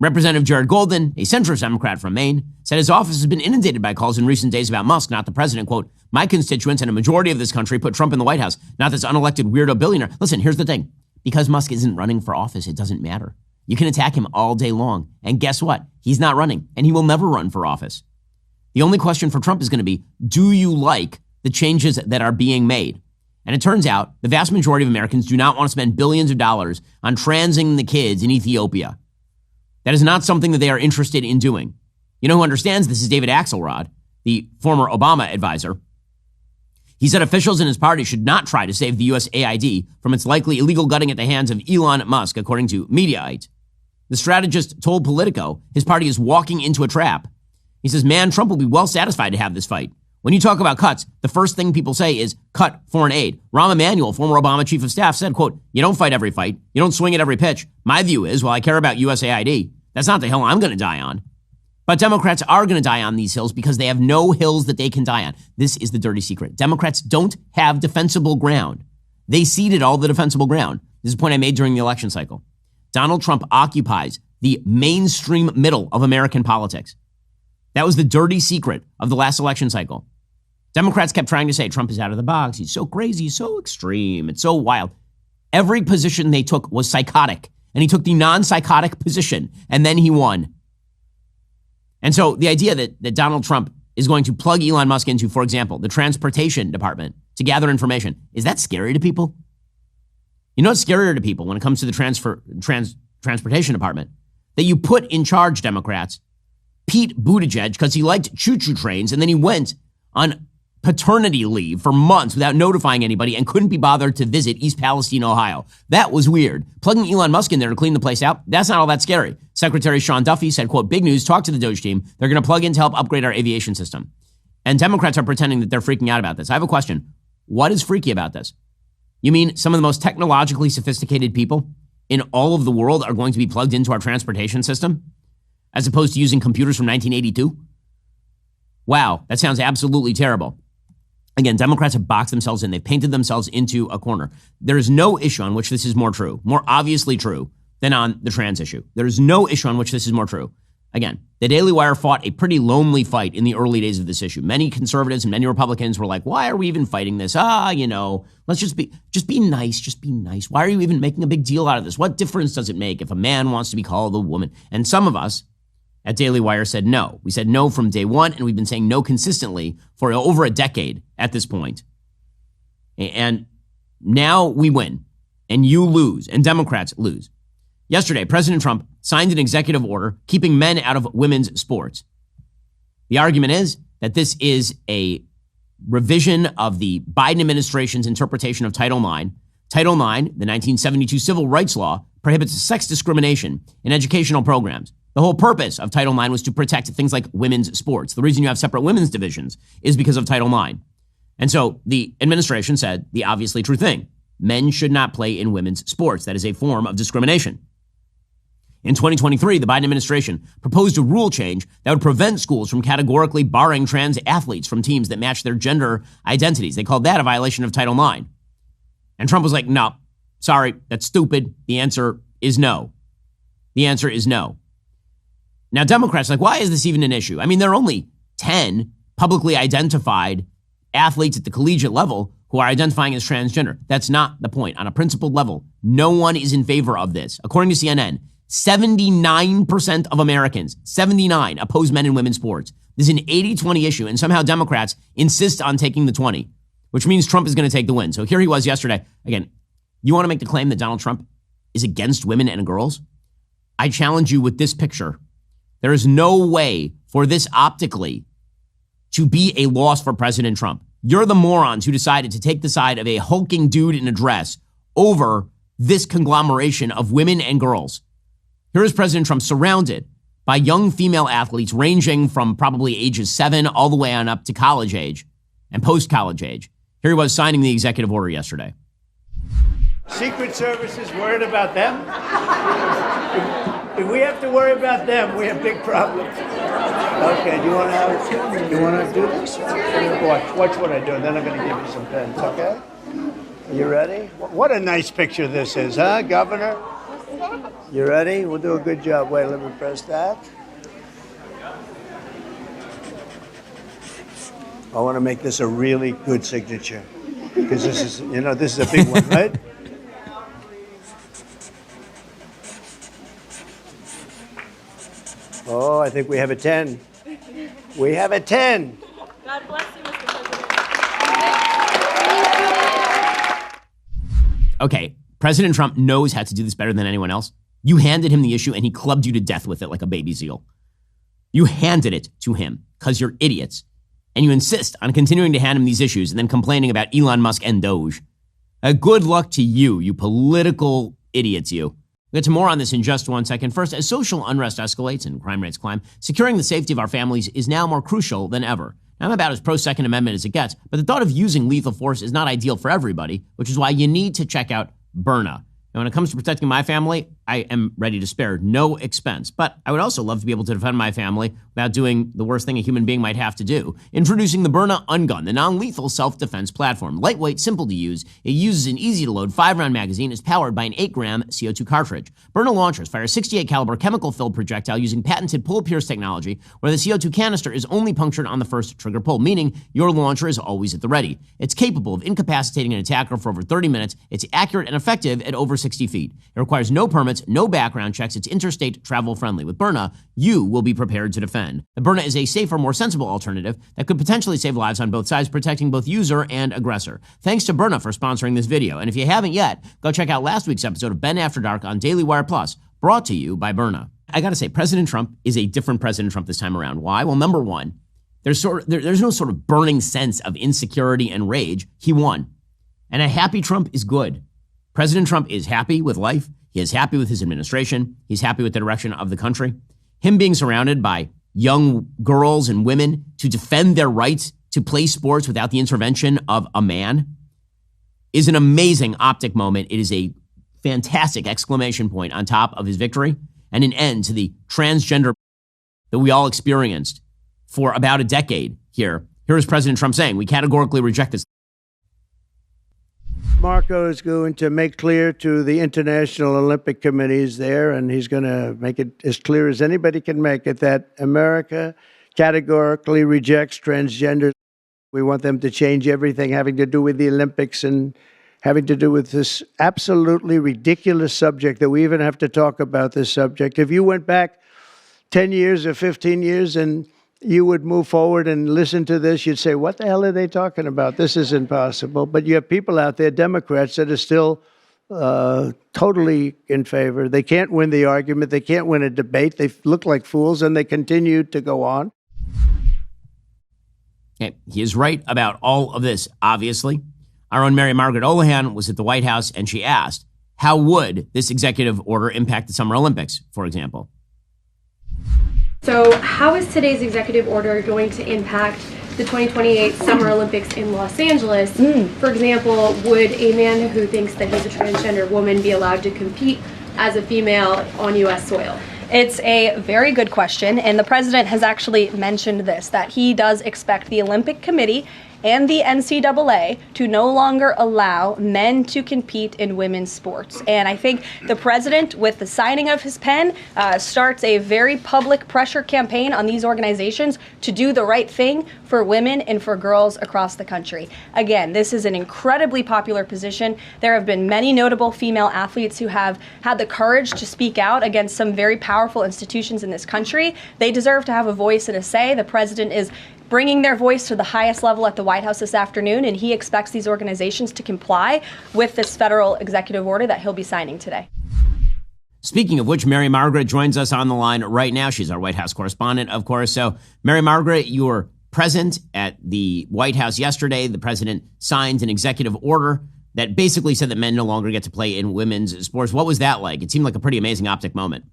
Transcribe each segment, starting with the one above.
Representative Jared Golden, a centrist Democrat from Maine, said his office has been inundated by calls in recent days about Musk, not the president. Quote, my constituents and a majority of this country put Trump in the White House, not this unelected weirdo billionaire. Listen, here's the thing. Because Musk isn't running for office, it doesn't matter. You can attack him all day long. And guess what? He's not running, and he will never run for office. The only question for Trump is going to be, do you like the changes that are being made? And it turns out the vast majority of Americans do not want to spend billions of dollars on transing the kids in Ethiopia. That is not something that they are interested in doing. You know who understands this is David Axelrod, the former Obama advisor. He said officials in his party should not try to save the USAID from its likely illegal gutting at the hands of Elon Musk, according to Mediaite. The strategist told Politico his party is walking into a trap. He says, man, Trump will be well satisfied to have this fight. When you talk about cuts, the first thing people say is cut foreign aid. Rahm Emanuel, former Obama chief of staff, said, quote, you don't fight every fight. You don't swing at every pitch. My view is, well, I care about USAID. That's not the hill I'm going to die on. But Democrats are going to die on these hills because they have no hills that they can die on. This is the dirty secret. Democrats don't have defensible ground. They ceded all the defensible ground. This is a point I made during the election cycle. Donald Trump occupies the mainstream middle of American politics. That was the dirty secret of the last election cycle. Democrats kept trying to say Trump is out of the box. He's so crazy, so extreme. It's so wild. Every position they took was psychotic, and he took the non-psychotic position, and then he won. And so the idea that Donald Trump is going to plug Elon Musk into, for example, the transportation department to gather information, is that scary to people? You know what's scarier to people when it comes to the transportation department? That you put in charge, Democrats, Pete Buttigieg, because he liked choo-choo trains, and then he went on paternity leave for months without notifying anybody and couldn't be bothered to visit East Palestine, Ohio. That was weird. Plugging Elon Musk in there to clean the place out, that's not all that scary. Secretary Sean Duffy said, quote, big news, talk to the DOGE team. They're going to plug in to help upgrade our aviation system. And Democrats are pretending that they're freaking out about this. I have a question. What is freaky about this? You mean some of the most technologically sophisticated people in all of the world are going to be plugged into our transportation system as opposed to using computers from 1982? Wow, that sounds absolutely terrible. Again, Democrats have boxed themselves in. They've painted themselves into a corner. There is no issue on which this is more true, more obviously true than on the trans issue. There is no issue on which this is more true. Again, the Daily Wire fought a pretty lonely fight in the early days of this issue. Many conservatives and many Republicans were like, why are we even fighting this? Let's just be nice. Just be nice. Why are you even making a big deal out of this? What difference does it make if a man wants to be called a woman? And some of us at Daily Wire said no. We said no from day one, and we've been saying no consistently for over a decade at this point. And now we win, and you lose, and Democrats lose. Yesterday, President Trump signed an executive order keeping men out of women's sports. The argument is that this is a revision of the Biden administration's interpretation of Title IX. Title IX, the 1972 civil rights law, prohibits sex discrimination in educational programs. The whole purpose of Title IX was to protect things like women's sports. The reason you have separate women's divisions is because of Title IX. And so the administration said the obviously true thing. Men should not play in women's sports. That is a form of discrimination. In 2023, the Biden administration proposed a rule change that would prevent schools from categorically barring trans athletes from teams that match their gender identities. They called that a violation of Title IX. And Trump was like, no, sorry, that's stupid. The answer is no. The answer is no. Now, Democrats are like, why is this even an issue? I mean, there are only 10 publicly identified athletes at the collegiate level who are identifying as transgender. That's not the point. On a principled level, no one is in favor of this. According to CNN, 79% of Americans, 79, oppose men in women's sports. This is an 80-20 issue, and somehow Democrats insist on taking the 20, which means Trump is going to take the win. So here he was yesterday. Again, you want to make the claim that Donald Trump is against women and girls? I challenge you with this picture. There is no way for this optically to be a loss for President Trump. You're the morons who decided to take the side of a hulking dude in a dress over this conglomeration of women and girls. Here is President Trump surrounded by young female athletes ranging from probably ages 7 all the way on up to college age and post-college age. Here he was signing the executive order yesterday. Secret Service is worried about them. If we have to worry about them, we have big problems. Okay, do you want to do this? Watch what I do, and then I'm going to give you some pens, okay? Are you ready? What a nice picture this is, huh, Governor? You ready? We'll do a good job. Wait, let me press that. I want to make this a really good signature because this is, this is a big one, right? Oh, I think we have a 10. We have a 10. God bless you, Mr. President. Okay, President Trump knows how to do this better than anyone else. You handed him the issue and he clubbed you to death with it like a baby seal. You handed it to him because you're idiots. And you insist on continuing to hand him these issues and then complaining about Elon Musk and DOGE. Good luck to you, you political idiots, you. We'll get to more on this in just 1 second. First, as social unrest escalates and crime rates climb, securing the safety of our families is now more crucial than ever. Now, I'm about as pro-Second Amendment as it gets, but the thought of using lethal force is not ideal for everybody, which is why you need to check out Byrna. Now, when it comes to protecting my family, I am ready to spare no expense. But I would also love to be able to defend my family without doing the worst thing a human being might have to do. Introducing the Byrna Ungun, the non-lethal self-defense platform. Lightweight, simple to use. It uses an easy-to-load 5-round magazine. Is powered by an 8-gram CO2 cartridge. Byrna launchers fire a 68 caliber chemical-filled projectile using patented pull-pierce technology, where the CO2 canister is only punctured on the first trigger pull, meaning your launcher is always at the ready. It's capable of incapacitating an attacker for over 30 minutes. It's accurate and effective at over 60 feet. It requires no permits, no background checks. It's interstate travel friendly. With Byrna, you will be prepared to defend. The Byrna is a safer, more sensible alternative that could potentially save lives on both sides, protecting both user and aggressor. Thanks to Byrna for sponsoring this video. And if you haven't yet, go check out last week's episode of Ben After Dark on Daily Wire Plus, brought to you by Byrna. I gotta say, President Trump is a different President Trump this time around. Why? Well, number one, there's no sort of burning sense of insecurity and rage. He won. And a happy Trump is good. President Trump is happy with life. He is happy with his administration. He's happy with the direction of the country. Him being surrounded by young girls and women to defend their rights to play sports without the intervention of a man is an amazing optic moment. It is a fantastic exclamation point on top of his victory and an end to the transgender that we all experienced for about a decade here. Here is President Trump saying, we categorically reject this. Marco is going to make clear to the International Olympic Committees there, and he's going to make it as clear as anybody can make it, that America categorically rejects transgender. We want them to change everything having to do with the Olympics and having to do with this absolutely ridiculous subject that we even have to talk about this subject. If you went back 10 years or 15 years and you would move forward and listen to this, you'd say, what the hell are they talking about? This is impossible. But you have people out there, Democrats, that are still totally in favor. They can't win the argument. They can't win a debate. They look like fools, and they continue to go on. Okay, he is right about all of this, obviously. Our own Mary Margaret Olohan was at the White House, and she asked, how would this executive order impact the Summer Olympics, for example? So how is today's executive order going to impact the 2028 Summer Olympics in Los Angeles? For example, would a man who thinks that he's a transgender woman be allowed to compete as a female on U.S. soil? It's a very good question, and the president has actually mentioned this, that he does expect the Olympic Committee and the NCAA to no longer allow men to compete in women's sports. And I think the president, with the signing of his pen, starts a very public pressure campaign on these organizations to do the right thing for women and for girls across the country. Again, this is an incredibly popular position. There have been many notable female athletes who have had the courage to speak out against some very powerful institutions in this country. They deserve to have a voice and a say. The president is bringing their voice to the highest level at the White House this afternoon, and he expects these organizations to comply with this federal executive order that he'll be signing today. Speaking of which, Mary Margaret joins us on the line right now. She's our White House correspondent, of course. So, Mary Margaret, you were present at the White House yesterday. The president signed an executive order that basically said that men no longer get to play in women's sports. What was that like? It seemed like a pretty amazing optic moment.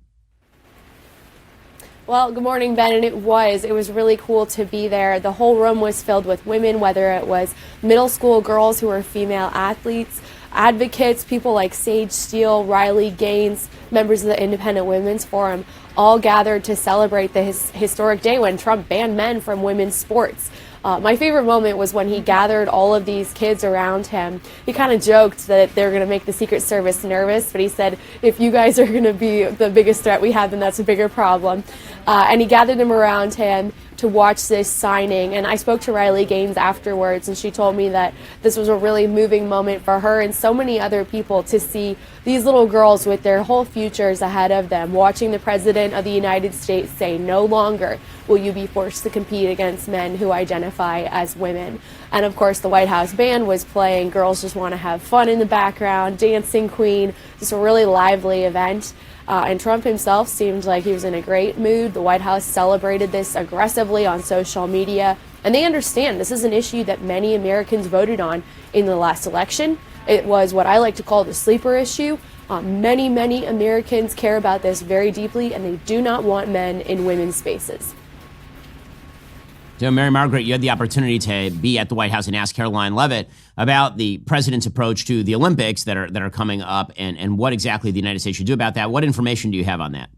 Well, good morning, Ben, and it was really cool to be there. The whole room was filled with women, whether it was middle school girls who were female athletes, advocates, people like Sage Steele, Riley Gaines, members of the Independent Women's Forum, all gathered to celebrate the historic day when Trump banned men from women's sports. My favorite moment was when he gathered all of these kids around him. He kind of joked that they're going to make the Secret Service nervous, but he said, if you guys are going to be the biggest threat we have, then that's a bigger problem. And he gathered them around him to watch this signing. And I spoke to Riley Gaines afterwards, and she told me that this was a really moving moment for her and so many other people to see these little girls with their whole futures ahead of them, watching the President of the United States say, no longer will you be forced to compete against men who identify as women. And of course, the White House band was playing Girls Just Want to Have Fun in the background, Dancing Queen, just a really lively event. And Trump himself seemed like he was in a great mood. The White House celebrated this aggressively on social media. And they understand this is an issue that many Americans voted on in the last election. It was what I like to call the sleeper issue. Many Americans care about this very deeply, and they do not want men in women's spaces. So, Mary Margaret, you had the opportunity to be at the White House and ask Caroline Leavitt about the president's approach to the Olympics that are coming up and what exactly the United States should do about that. What information do you have on that?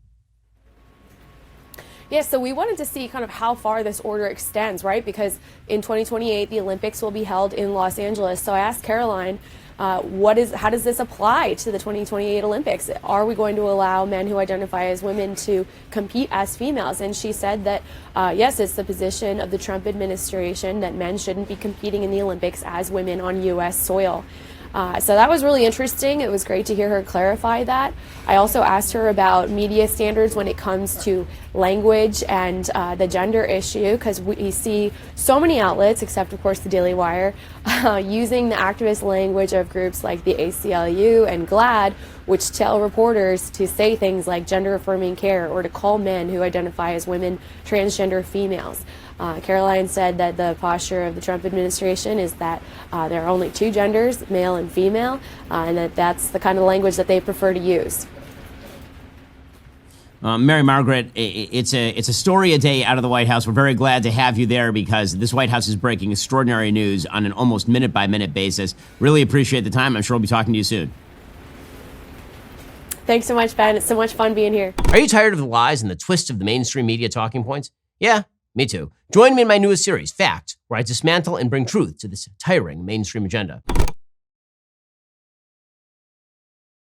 Yeah, so we wanted to see kind of how far this order extends, right? Because in 2028, the Olympics will be held in Los Angeles. So I asked Caroline, how does this apply to the 2028 Olympics? Are we going to allow men who identify as women to compete as females? And she said that, yes, it's the position of the Trump administration that men shouldn't be competing in the Olympics as women on U.S. soil. So that was really interesting. It was great to hear her clarify that. I also asked her about media standards when it comes to language and the gender issue, because we see so many outlets, except of course the Daily Wire, using the activist language of groups like the ACLU and GLAAD, which tell reporters to say things like gender affirming care or to call men who identify as women transgender females. Caroline said that the posture of the Trump administration is that there are only two genders, male and female, and that's the kind of language that they prefer to use. Mary Margaret, it's a story a day out of the White House. We're very glad to have you there because this White House is breaking extraordinary news on an almost minute-by-minute basis. Really appreciate the time. I'm sure we'll be talking to you soon. Thanks so much, Ben. It's so much fun being here. Are you tired of the lies and the twists of the mainstream media talking points? Yeah, me too. Join me in my newest series, Fact, where I dismantle and bring truth to this tiring mainstream agenda.